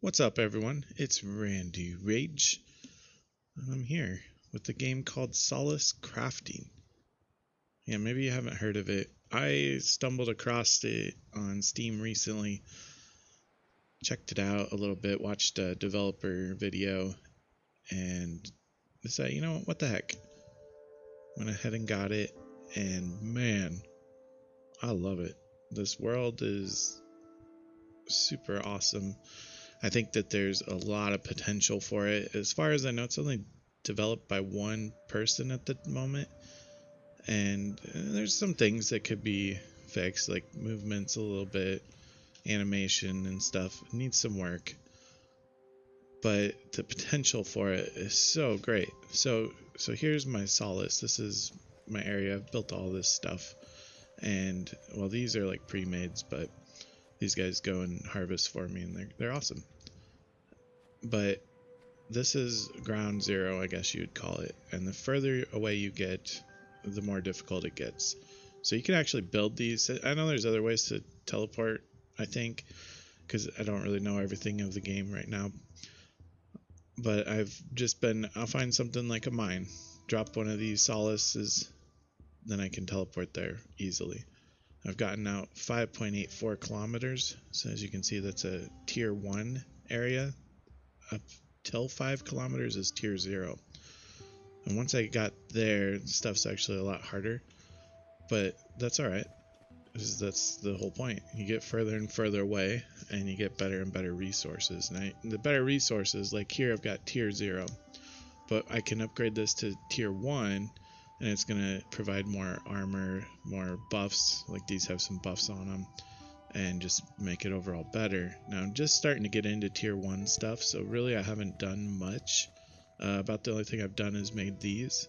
What's up, everyone? It's Randy Rage, and I'm here with a game called Solace Crafting. Yeah, maybe you haven't heard of it. I stumbled across it on Steam recently, checked it out a little bit, watched a developer video, and decided, what the heck? Went ahead and got it, and man, I love it. This world is super awesome. I think that there's a lot of potential for it. As far as I know, it's only developed by one person at the moment, and there's some things that could be fixed, like movements a little bit, animation and stuff. It needs some work, but the potential for it is so great. So here's my solace. This is my area. I've built all this stuff, and well, these are like pre-mades, but these guys go and harvest for me, and they're awesome. But this is ground zero, I guess you'd call it, and the further away you get, the more difficult it gets. So you can actually build these. I know there's other ways to teleport, I think, because I don't really know everything of the game right now, but I'll find something like a mine, drop one of these solaces, then I can teleport there easily. I've gotten out 5.84 kilometers, so as you can see, that's a tier 1 area. Up till 5 kilometers is tier 0. And once I got there, stuff's actually a lot harder, but that's alright. That's the whole point. You get further and further away, and you get better and better resources. And the better resources, like here I've got tier 0, but I can upgrade this to tier 1, and it's going to provide more armor, more buffs, like these have some buffs on them, and just make it overall better. Now I'm just starting to get into tier 1 stuff, so really I haven't done much. About the only thing I've done is made these,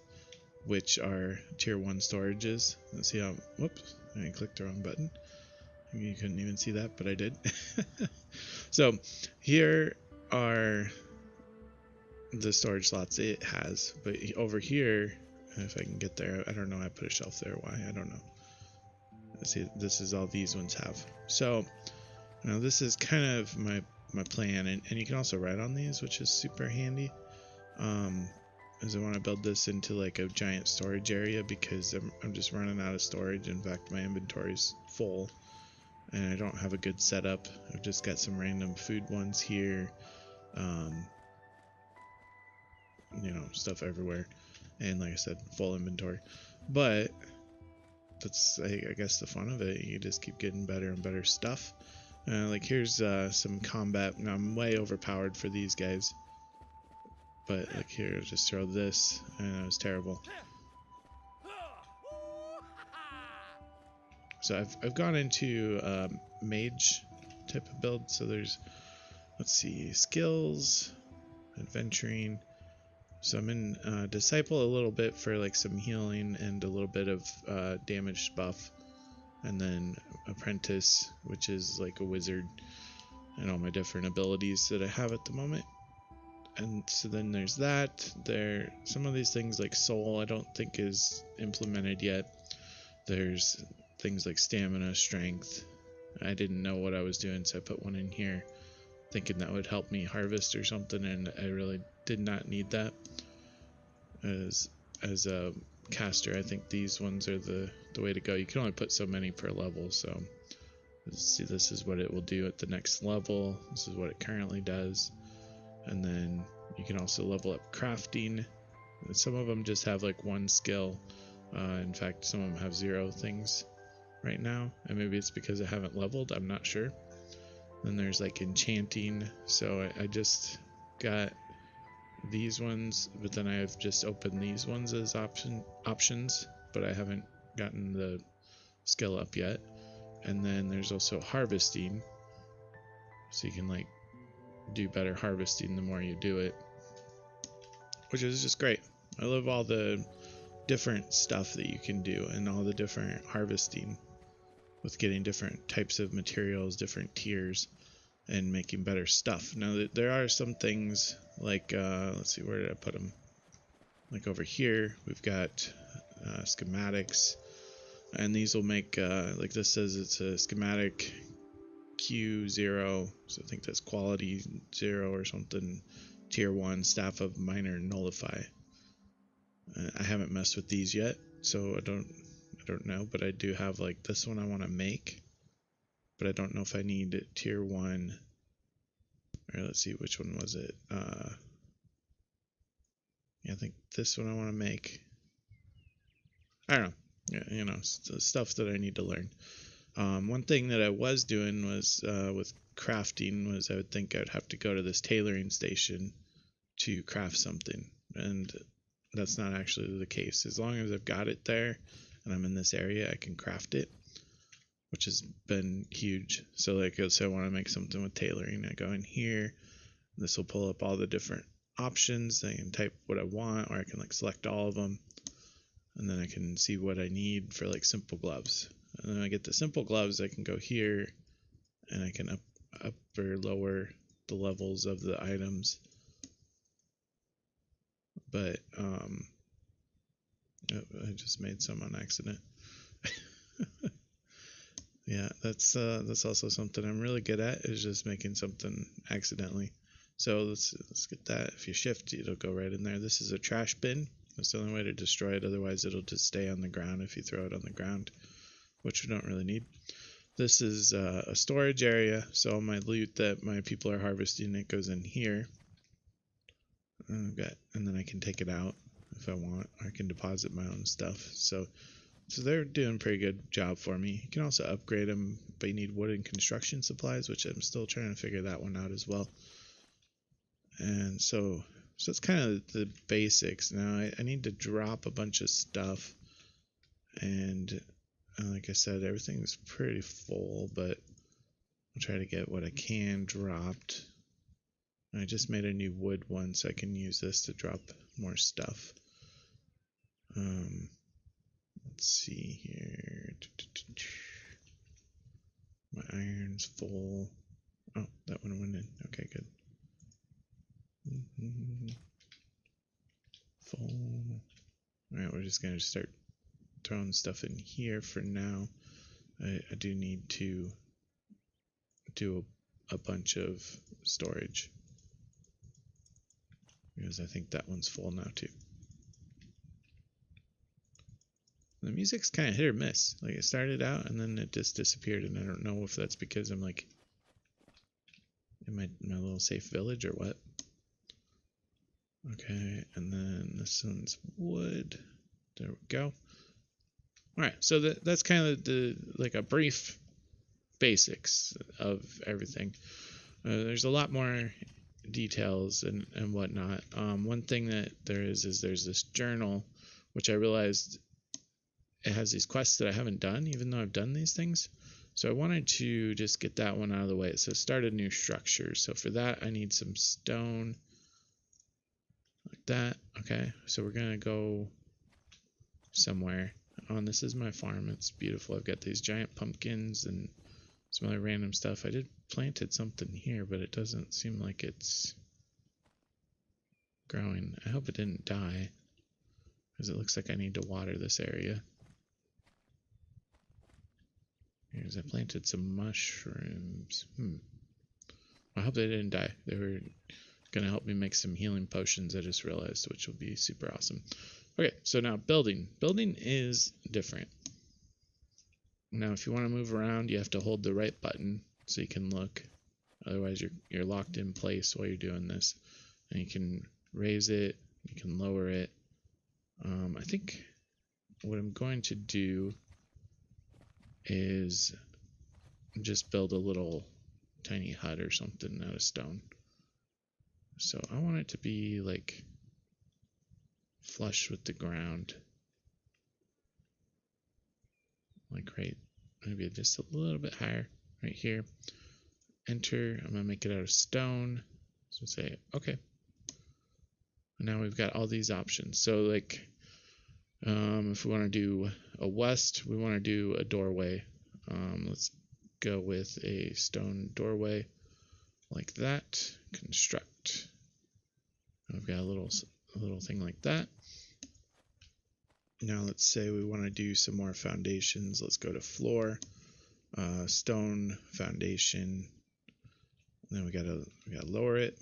which are tier 1 storages. Let's see how, whoops, I clicked the wrong button. You couldn't even see that, but I did. So here are the storage slots it has, but over here, if I can get there, I don't know, I put a shelf there, why, I don't know. Let's see, this is all these ones have. So now this is kind of my plan, and you can also write on these, which is super handy. As I want to build this into like a giant storage area, because I'm just running out of storage. In fact, my inventory's full and I don't have a good setup. I've just got some random food ones here, stuff everywhere, and like I said, full inventory. But that's, I guess, the fun of it. You just keep getting better and better stuff. Like here's some combat. Now I'm way overpowered for these guys, but like here, just throw this, and it was terrible. So I've gone into mage type of build. So there's, let's see, skills, adventuring. So I'm in disciple a little bit for like some healing and a little bit of damage buff, and then apprentice, which is like a wizard, and all my different abilities that I have at the moment. And so then there's that. There, some of these things like soul I don't think is implemented yet. There's things like stamina, strength. I didn't know what I was doing, so I put one in here thinking that would help me harvest or something, and I really did not need that. As a caster, I think these ones are the way to go. You can only put so many per level, so let's see, this is what it will do at the next level. This is what it currently does. And then you can also level up crafting. Some of them just have like one skill. In fact, some of them have 0 things right now, and maybe it's because I haven't leveled, I'm not sure. Then there's like enchanting, so I just got these ones, but then I've just opened these ones as options, but I haven't gotten the skill up yet. And then there's also harvesting, so you can like do better harvesting the more you do it, which is just great. I love all the different stuff that you can do and all the different harvesting with getting different types of materials, different tiers, and making better stuff. Now there are some things like let's see, where did I put them? Like over here we've got schematics, and these will make like this says it's a schematic Q0, so I think that's quality 0 or something, tier 1, staff of minor nullify. I haven't messed with these yet, so I don't know, but I do have like this one I want to make, but I don't know if I need tier 1. Or let's see, which one was it? Yeah, I think this one I want to make. I don't know. Yeah, you know, stuff that I need to learn. One thing that I was doing was with crafting was I would think I'd have to go to this tailoring station to craft something, and that's not actually the case. As long as I've got it there and I'm in this area, I can craft it, which has been huge. So like, say I want to make something with tailoring, I go in here. This will pull up all the different options. I can type what I want, or I can like select all of them, and then I can see what I need for like simple gloves. And then I get the simple gloves, I can go here and I can up or lower the levels of the items. But I just made some on accident. Yeah, that's also something I'm really good at, is just making something accidentally. So let's get that. If you shift, it'll go right in there. This is a trash bin. That's the only way to destroy it. Otherwise, it'll just stay on the ground if you throw it on the ground, which we don't really need. This is a storage area. So all my loot that my people are harvesting, it goes in here. And then I can take it out if I want, or I can deposit my own stuff. So they're doing a pretty good job for me. You can also upgrade them, but you need wooden construction supplies, which I'm still trying to figure that one out as well. And so it's kind of the basics. Now I need to drop a bunch of stuff, and like I said, everything's pretty full, but I'll try to get what I can dropped. I just made a new wood one, so I can use this to drop more stuff. Let's see here. My iron's full. Oh, that one went in. Okay, good. Full. Alright, we're just gonna start throwing stuff in here for now. I do need to do a bunch of storage, because I think that one's full now too. The music's kind of hit or miss. Like, it started out and then it just disappeared, and I don't know if that's because I'm like in my little safe village or what. Okay, and then this one's wood. There we go. Alright, so that's kind of like a brief basics of everything. There's a lot more details and whatnot. One thing that there is there's this journal, which I realized it has these quests that I haven't done, even though I've done these things. So I wanted to just get that one out of the way. It says start a new structure. So for that, I need some stone like that. Okay, so we're gonna go somewhere. This is my farm. It's beautiful. I've got these giant pumpkins and some other random stuff. I did planted something here, but it doesn't seem like it's growing. I hope it didn't die, because it looks like I need to water this area. Here's, I planted some mushrooms. I hope they didn't die. They were gonna help me make some healing potions, I just realized, which will be super awesome. Okay, so now building. Building is different. Now, if you want to move around, you have to hold the right button so you can look. Otherwise, you're locked in place while you're doing this. And you can raise it, you can lower it. I think what I'm going to do is just build a little tiny hut or something out of stone. So I want it to be like flush with the ground. Like right, maybe just a little bit higher right here. Enter. I'm gonna make it out of stone. So say okay. And now we've got all these options. So like, if we want to do a west, we want to do a doorway. Let's go with a stone doorway like that. Construct. We've got a little thing like that. Now let's say we want to do some more foundations. Let's go to floor. stone foundation. And then we gotta lower it,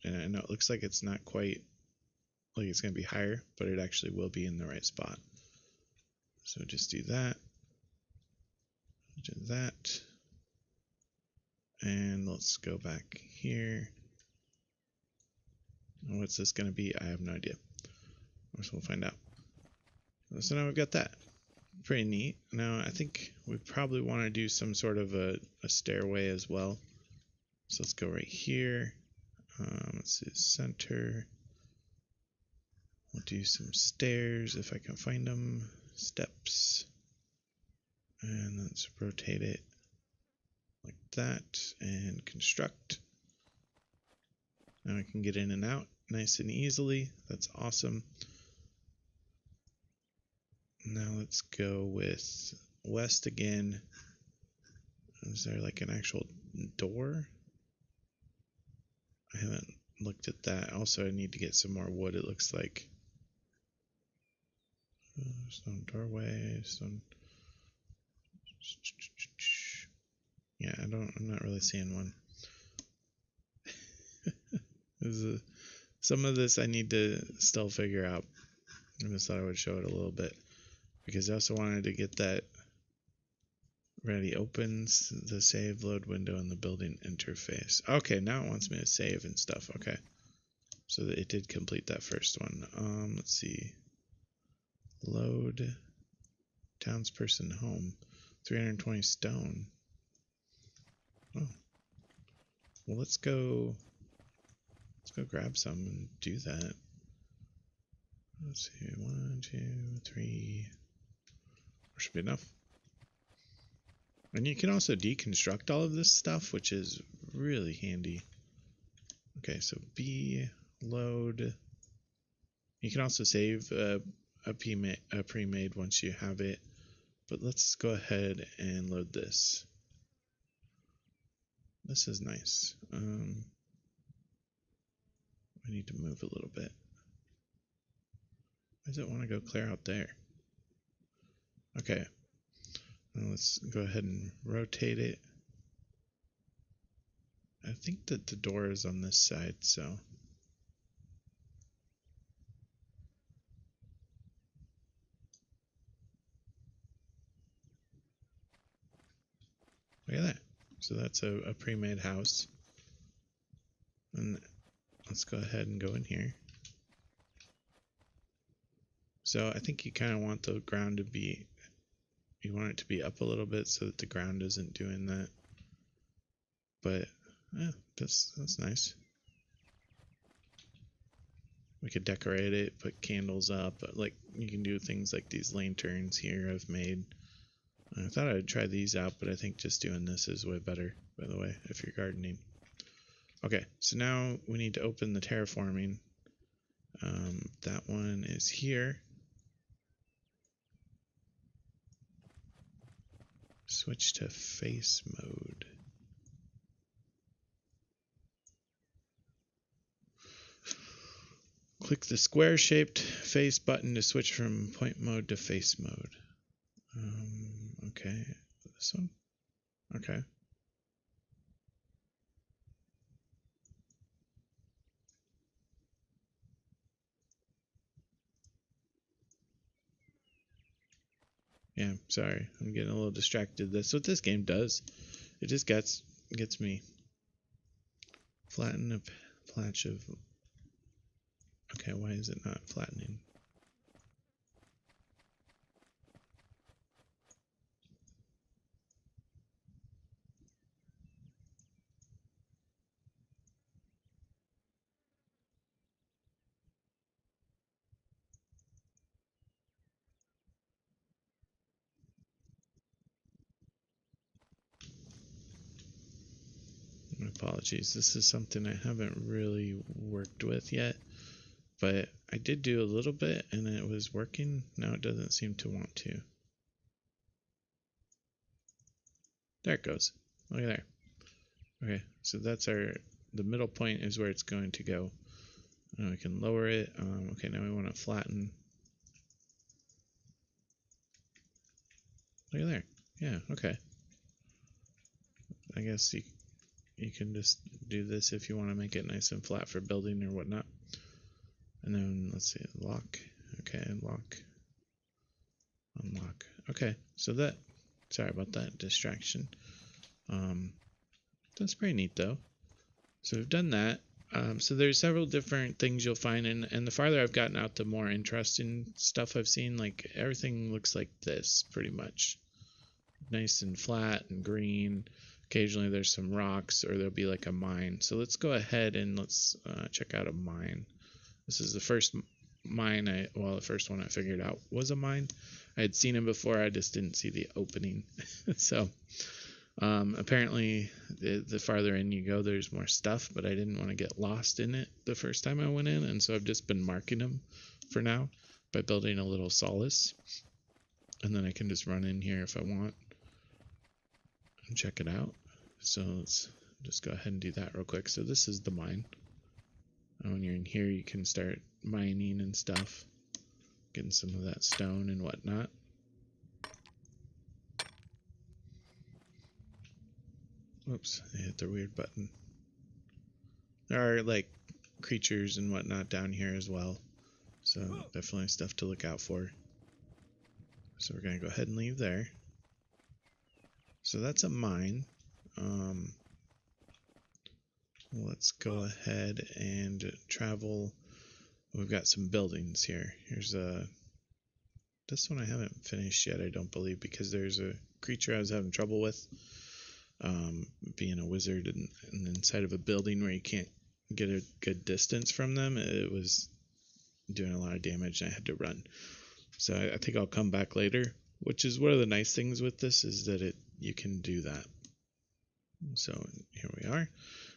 and I know it looks like it's not quite like it's gonna be higher, but it actually will be in the right spot. So just do that, and let's go back here. What's this gonna be? I have no idea. So we'll find out. So now we've got that. Pretty neat. Now I think we probably want to do some sort of a stairway as well. So let's go right here. Let's do center. We'll do some stairs if I can find them. Steps. And let's rotate it like that and construct. Now I can get in and out nice and easily. That's awesome. Now let's go with west again. Is there like an actual door? I haven't looked at that. Also, I need to get some more wood, it looks like. Stone doorway, stone. Yeah, I'm not really seeing one. Some of this I need to still figure out. I just thought I would show it a little bit. Because I also wanted to get that ready. Opens the save load window in the building interface. Okay, now it wants me to save and stuff. Okay, so it did complete that first one. Let's see. Load townsperson home. 320 stone. Oh, well let's go grab some and do that. Let's see. 1, 2, 3. Should be enough. And you can also deconstruct all of this stuff, which is really handy. Okay, so B load. You can also save a pre-made once you have it. But let's go ahead and load this. This is nice. I need to move a little bit. Why does it want to go clear out there? Okay. Now let's go ahead and rotate it. I think that the door is on this side, so. Look at that. So that's a pre-made house. And let's go ahead and go in here. So I think you kind of want the ground to be, you want it to be up a little bit so that the ground isn't doing that. But yeah, that's nice. We could decorate it, put candles up, like you can do things like these lanterns here I've made. I thought I'd try these out, but I think just doing this is way better, by the way, if you're gardening. Okay, so now we need to open the terraforming. That one is here. Switch to face mode. Click the square-shaped face button to switch from point mode to face mode. Okay, this one? Okay. Yeah, sorry, I'm getting a little distracted. That's what this game does. It just gets me. Flatten a patch of... Okay, why is it not flattening? My apologies, this is something I haven't really worked with yet, but I did do a little bit and it was working. Now it doesn't seem to want to. There it goes. Look at there. Okay, so that's the middle point is where it's going to go. Now we can lower it. Okay, now we want to flatten. Look at there. Yeah, okay. I guess you can just do this if you want to make it nice and flat for building or whatnot. And then let's see, lock. Okay, lock. Unlock. Okay, so that, sorry about that distraction. That's pretty neat though. So we've done that. So there's several different things you'll find, and the farther I've gotten out, the more interesting stuff I've seen. Like everything looks like this pretty much, nice and flat and green. Occasionally there's some rocks, or there'll be like a mine. So let's go ahead and let's check out a mine. This is the first mine the first one I figured out was a mine. I had seen them before, I just didn't see the opening. So apparently the farther in you go, there's more stuff, but I didn't want to get lost in it the first time I went in, and so I've just been marking them for now by building a little solace, and then I can just run in here if I want and check it out. So let's just go ahead and do that real quick. So this is the mine. And when you're in here, you can start mining and stuff, getting some of that stone and whatnot. Whoops, I hit the weird button. There are like creatures and whatnot down here as well, so definitely stuff to look out for. So we're gonna go ahead and leave there. So that's a mine. Let's go ahead and travel. We've got some buildings here. Here's this one I haven't finished yet, I don't believe, because there's a creature I was having trouble with. Being a wizard and inside of a building where you can't get a good distance from them, it was doing a lot of damage and I had to run. So I think I'll come back later, which is one of the nice things with this, is that you can do that. So here we are.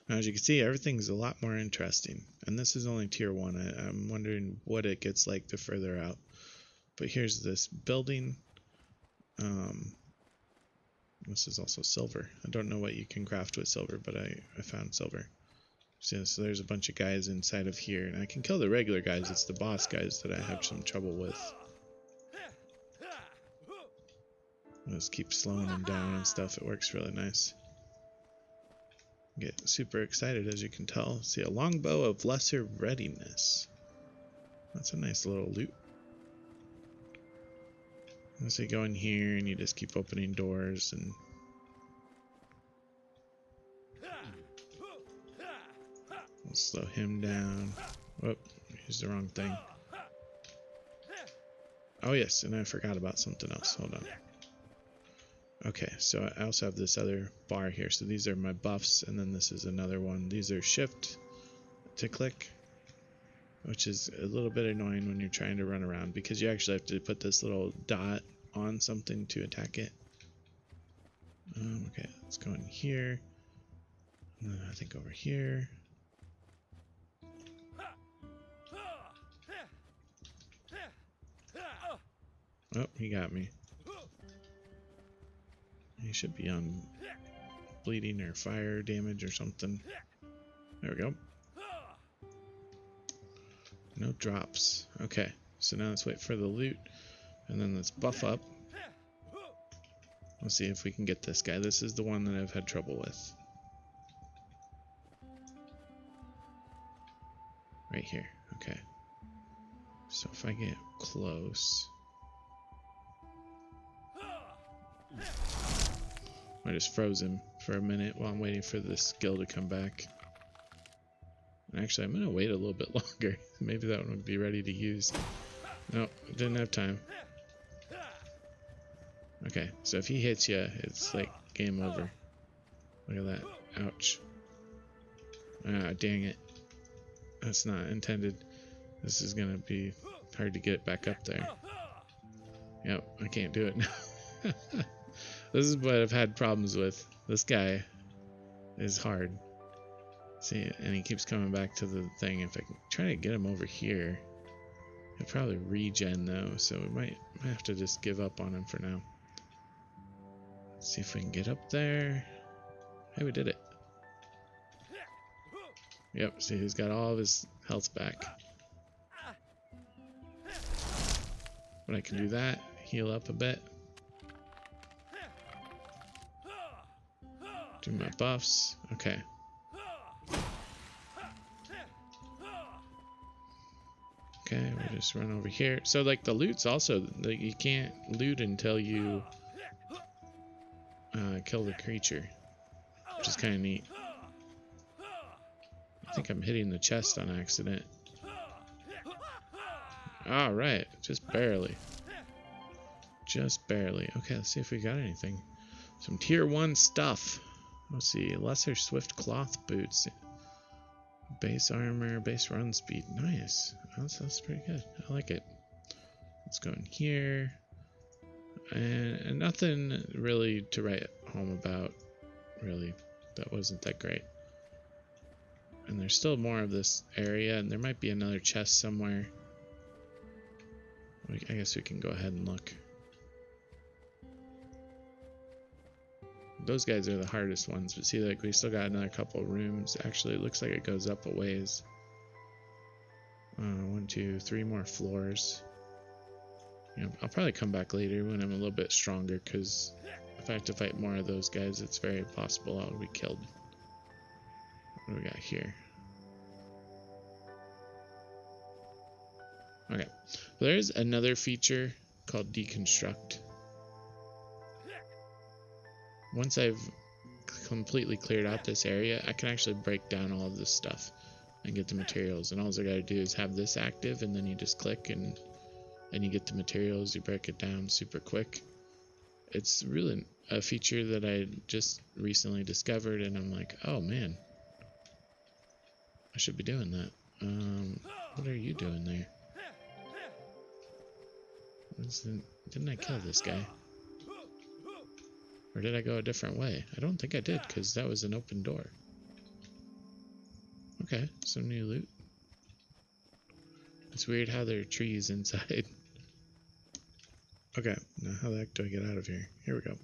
Now, as you can see, everything's a lot more interesting, and this is only tier 1. I'm wondering what it gets like the further out. But here's this building. This is also silver. I don't know what you can craft with silver, but I found silver. So there's a bunch of guys inside of here, and I can kill the regular guys. It's the boss guys that I have some trouble with. I'll just keep slowing them down and stuff. It works really nice. Get super excited, as you can tell. See, a longbow of lesser readiness. That's a nice little loot. So you go in here and you just keep opening doors and we'll slow him down. Whoop, here's the wrong thing. Oh yes, and I forgot about something else. Hold on. Okay, so I also have this other bar here. So these are my buffs, and then this is another one. These are shift to click, which is a little bit annoying when you're trying to run around, because you actually have to put this little dot on something to attack it. Okay, let's go in here. And then I think over here. Oh, he got me. He should be on bleeding or fire damage or something. There we go. No drops. Okay, so now let's wait for the loot, and then let's buff up. Let's see if we can get this guy. This is the one that I've had trouble with. Right here. Okay. So if I get close, I just froze him for a minute while I'm waiting for this skill to come back. Actually, I'm gonna wait a little bit longer. Maybe that one would be ready to use. No, didn't have time. Okay, so if he hits you, it's like game over. Look at that. Ouch. Ah, dang it. That's not intended. This is gonna be hard to get back up there. Yep, I can't do it now. This is what I've had problems with. This guy is hard. See, and he keeps coming back to the thing. If I can try to get him over here, he'll probably regen though, so we might have to just give up on him for now. Let's see if we can get up there. Hey, we did it. Yep, see, he's got all of his health back. But I can do that, heal up a bit. Do my buffs. Okay. Okay, we just run over here. So like the loot's also, like, you can't loot until you kill the creature, which is kind of neat. I think I'm hitting the chest on accident. All right, just barely. Just barely. Okay, let's see if we got anything. Some tier 1 stuff. Let's see, lesser swift cloth boots. Base armor, base run speed. Nice. That's pretty good. I like it. Let's go in here. And nothing really to write home about, really. That wasn't that great. And there's still more of this area, and there might be another chest somewhere. I guess we can go ahead and look. Those guys are the hardest ones, but see, like, we still got another couple rooms. Actually, it looks like it goes up a ways. 1, 2, 3 more floors. Yeah, I'll probably come back later when I'm a little bit stronger, because if I have to fight more of those guys, it's very possible I'll be killed. What do we got here? Okay, there's another feature called deconstruct. Once I've completely cleared out this area, I can actually break down all of this stuff and get the materials. And all I gotta do is have this active, and then you just click and you get the materials. You break it down super quick. It's really a feature that I just recently discovered, and I'm like, oh man, I should be doing that. What are you doing there? Didn't I kill this guy? Or did I go a different way? I don't think I did, because that was an open door. Okay, some new loot. It's weird how there are trees inside. Okay, now how the heck do I get out of here? Here we go.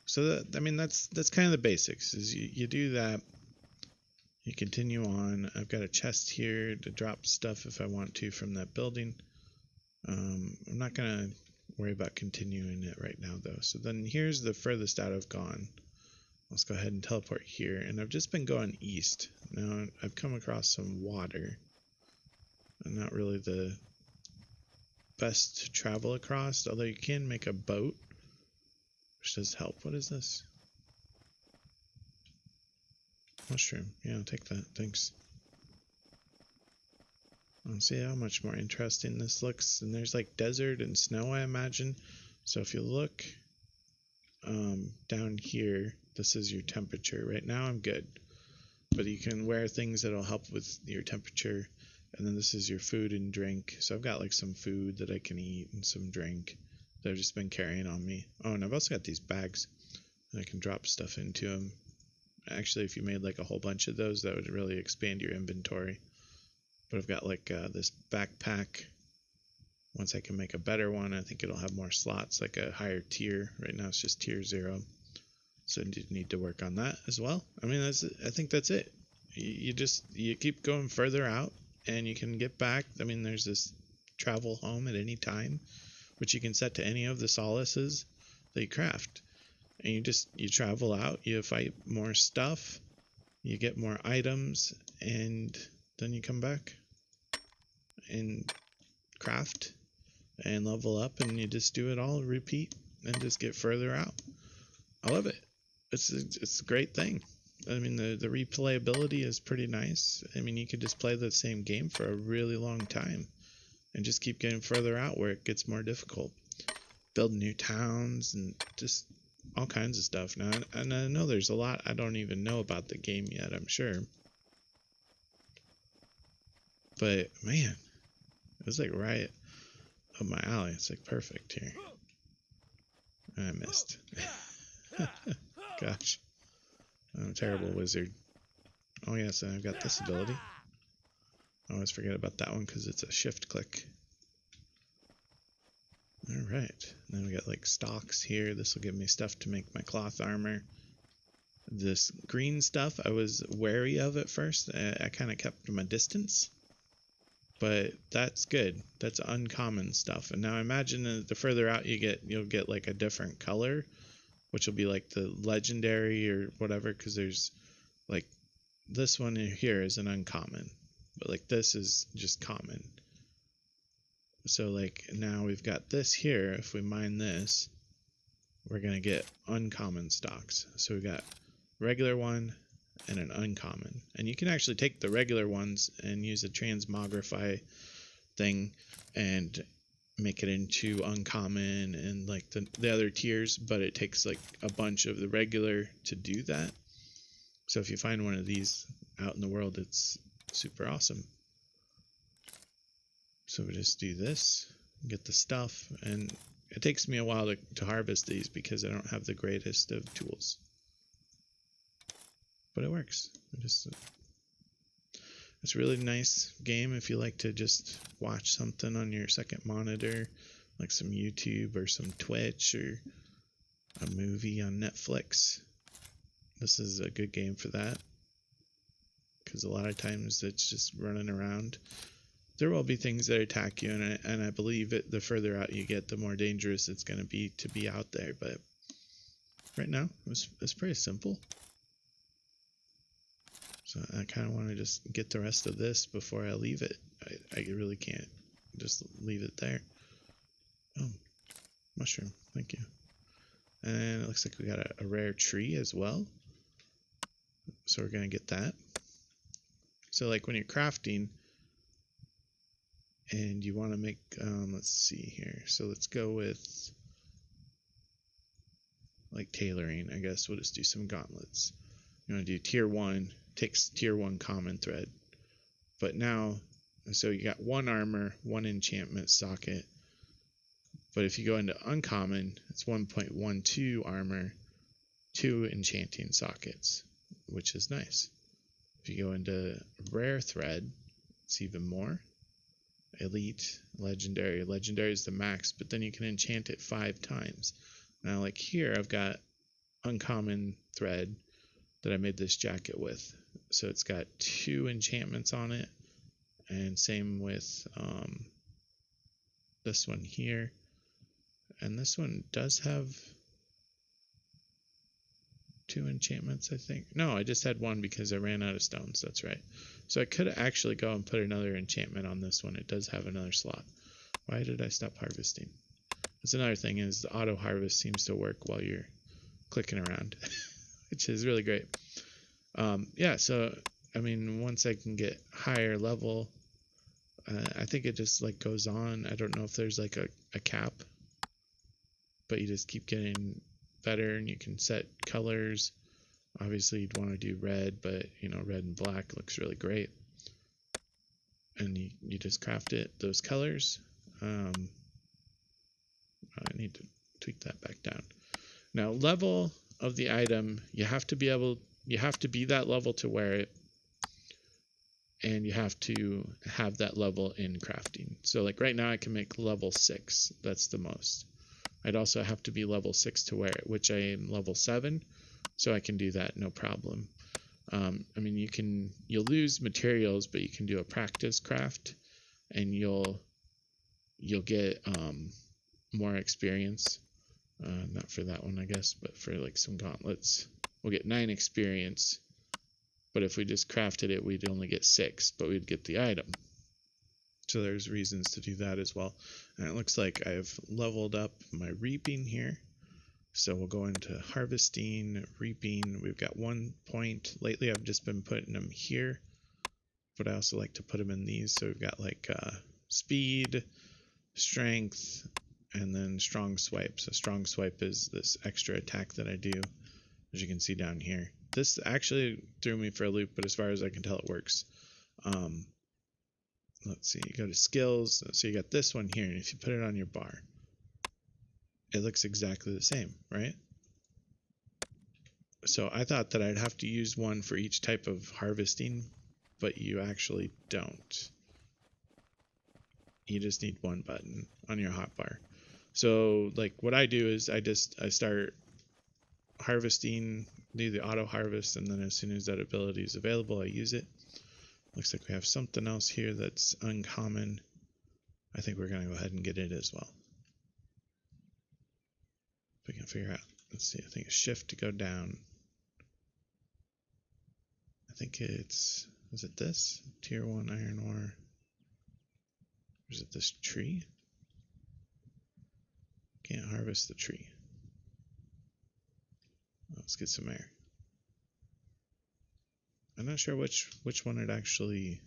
So I mean, that's kind of the basics. Is you do that, you continue on. I've got a chest here to drop stuff if I want to from that building. I'm not gonna worry about continuing it right now though. So then here's the furthest out I've gone. Let's go ahead and teleport here, and I've just been going east. Now I've come across some water, and not really the best to travel across, although you can make a boat, which does help. What is this? Mushroom. Yeah, I'll take that. Thanks. I'll see how much more interesting this looks. And there's like desert and snow, I imagine. So if you look down here, this is your temperature. Right now I'm good, but you can wear things that'll help with your temperature. And then this is your food and drink. So I've got like some food that I can eat and some drink that I've just been carrying on me. Oh, and I've also got these bags that I can drop stuff into them. Actually, if you made like a whole bunch of those, that would really expand your inventory. But I've got like this backpack. Once I can make a better one, I think it'll have more slots, like a higher tier. Right now it's just tier 0. So you need to work on that as well. I mean, I think that's it. You keep going further out, and you can get back. I mean, there's this travel home at any time, which you can set to any of the solaces that you craft. And you travel out, you fight more stuff, you get more items, and then you come back and craft and level up, and you just do it all, repeat, and just get further out. I love it. It's a great thing. I mean, the replayability is pretty nice. I mean, you could just play the same game for a really long time and just keep getting further out where it gets more difficult. Build new towns and just all kinds of stuff. Now, and I know there's a lot I don't even know about the game yet, I'm sure. But, man, it was like right up my alley. It's like perfect here. I missed. Gosh. I'm a terrible wizard. Oh, yes, and I've got this ability. I always forget about that one because it's a shift click. Alright, then we got like stocks here. This will give me stuff to make my cloth armor. This green stuff I was wary of at first. I kind of kept my distance. But that's good. That's uncommon stuff. And now imagine that the further out you get, you'll get like a different color which will be like the legendary or whatever, because there's like this one here is an uncommon, but like this is just common. So like now we've got this here. If we mine this, we're going to get uncommon stocks. So we got regular one and an uncommon. And you can actually take the regular ones and use a transmogrify thing and make it into uncommon and like the other tiers, but it takes like a bunch of the regular to do that. So if you find one of these out in the world, it's super awesome. So we just do this, get the stuff, and it takes me a while to harvest these because I don't have the greatest of tools. But it works. It's a really nice game if you like to just watch something on your second monitor, like some YouTube or some Twitch or a movie on Netflix. This is a good game for that, because a lot of times it's just running around. There will be things that attack you, and I believe the further out you get, the more dangerous it's going to be out there. But right now, it's pretty simple. So I kind of want to just get the rest of this before I leave it. I really can't just leave it there. Oh, mushroom, thank you. And it looks like we got a rare tree as well. So we're going to get that. So like when you're crafting, and you want to make, let's see here. So let's go with like tailoring, I guess. We'll just do some gauntlets. You want to do tier 1, takes tier 1 common thread. But now, so you got 1 armor, 1 enchantment socket. But if you go into uncommon, it's 1.12 armor, 2 enchanting sockets, which is nice. If you go into rare thread, it's even more. Elite, legendary. Legendary is the max, but then you can enchant it 5 times. Now, like here, I've got uncommon thread that I made this jacket with. So it's got 2 enchantments on it, and same with this one here. And this one does have 2 enchantments, I think. No, I just had 1 because I ran out of stones. That's right. So I could actually go and put another enchantment on this one. It does have another slot. Why did I stop harvesting? That's another thing, is the auto harvest seems to work while you're clicking around, which is really great. Yeah, so I mean, once I can get higher level, I think it just like goes on. I don't know if there's like a cap, but you just keep getting better, and you can set colors. Obviously you'd want to do red, but you know, red and black looks really great, and you just craft it those colors. I need to tweak that back down. Now, level of the item, you have to be that level to wear it, and you have to have that level in crafting. So like right now I can make level 6, that's the most. I'd also have to be level 6 to wear it, which I am level 7, so I can do that no problem. I mean, you'll lose materials, but you can do a practice craft, and you'll get more experience. Not for that one, I guess, but for like some gauntlets, we'll get 9 experience. But if we just crafted it, we'd only get 6, but we'd get the item. So there's reasons to do that as well. And it looks like I've leveled up my reaping here. So we'll go into harvesting, reaping. We've got 1 point. Lately I've just been putting them here, but I also like to put them in these. So we've got like speed, strength, and then strong swipe. So strong swipe is this extra attack that I do, as you can see down here. This actually threw me for a loop, but as far as I can tell, it works. Let's see, you go to skills, so you got this one here, and if you put it on your bar, it looks exactly the same, right? So I thought that I'd have to use one for each type of harvesting, but you actually don't. You just need 1 button on your hotbar. So like what I do is I start harvesting, do the auto harvest, and then as soon as that ability is available, I use it. Looks like we have something else here that's uncommon. I think we're going to go ahead and get it as well. If we can figure out. let's see, I think it's shift to go down. I think it's, is it this? Tier 1 iron ore. Or is it this tree? Can't harvest the tree. Let's get some air. I'm not sure which one it actually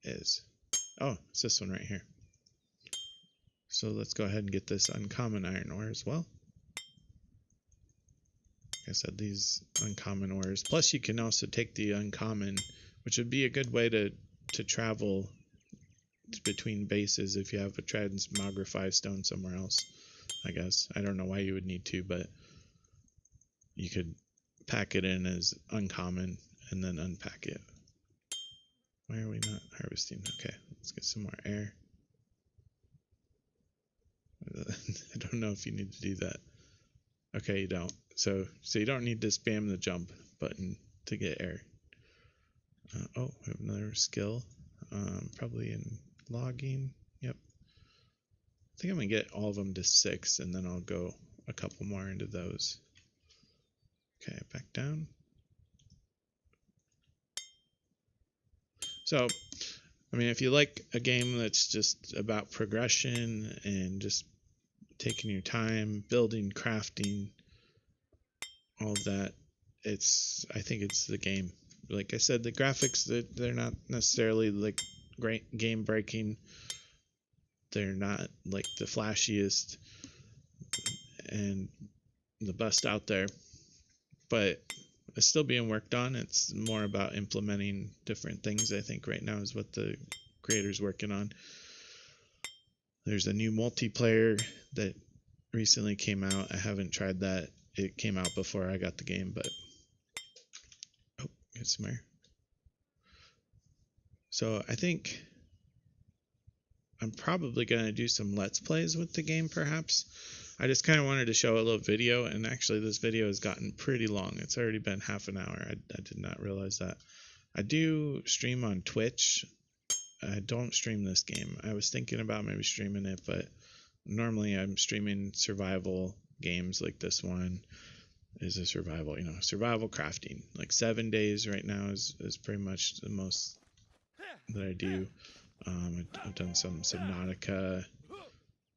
is. Oh, it's this one right here. So let's go ahead and get this uncommon iron ore as well. Like I said, these uncommon ores. Plus you can also take the uncommon, which would be a good way to travel between bases if you have a transmogrify stone somewhere else, I guess. I don't know why you would need to, but you could pack it in as uncommon and then unpack it. Why are we not harvesting? Okay, let's get some more air. I don't know if you need to do that. Okay, you don't. So you don't need to spam the jump button to get air. Oh, we have another skill. Probably in logging. Yep. I think I'm going to get all of them to 6, and then I'll go a couple more into those. Okay, back down. So, I mean, if you like a game that's just about progression and just taking your time, building, crafting, all of that, I think it's the game. Like I said, the graphics, they're not necessarily like great game breaking. They're not like the flashiest and the best out there, but it's still being worked on. It's more about implementing different things, I think, right now is what the creator's working on. There's a new multiplayer that recently came out. I haven't tried that. It came out before I got the game, but oh, get some air. So I think I'm probably going to do some Let's Plays with the game, perhaps. I just kind of wanted to show a little video, and actually this video has gotten pretty long. It's already been half an hour. I did not realize that. I do stream on Twitch. I don't stream this game. I was thinking about maybe streaming it, but normally I'm streaming survival games. Like this one is a survival, survival crafting. Like 7 days right now is pretty much the most that I do. I've done some Subnautica.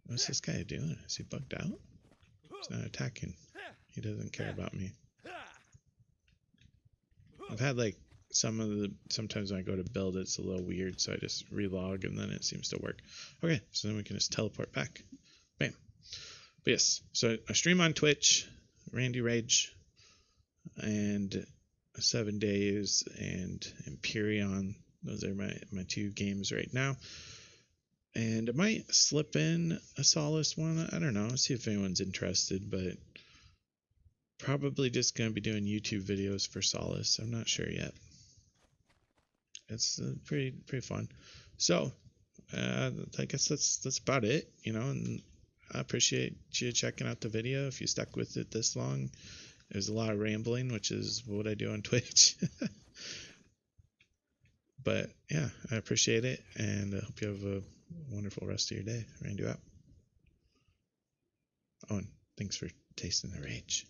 What's this guy doing? Is he bugged out? He's not attacking. He doesn't care about me. I've had like sometimes when I go to build, it's a little weird, so I just relog and then it seems to work. Okay, so then we can just teleport back. Bam. But yes, so I stream on Twitch, Randy Rage, and 7 Days and Empyrean. Those are my 2 games right now. And I might slip in a Solace one. I don't know. I'll see if anyone's interested, but probably just going to be doing YouTube videos for Solace. I'm not sure yet. It's pretty fun. So, I guess that's about it, and I appreciate you checking out the video. If you stuck with it this long, there's a lot of rambling, which is what I do on Twitch. But yeah, I appreciate it, and I hope you have a wonderful rest of your day. Randy out. Oh, and thanks for tasting the rage.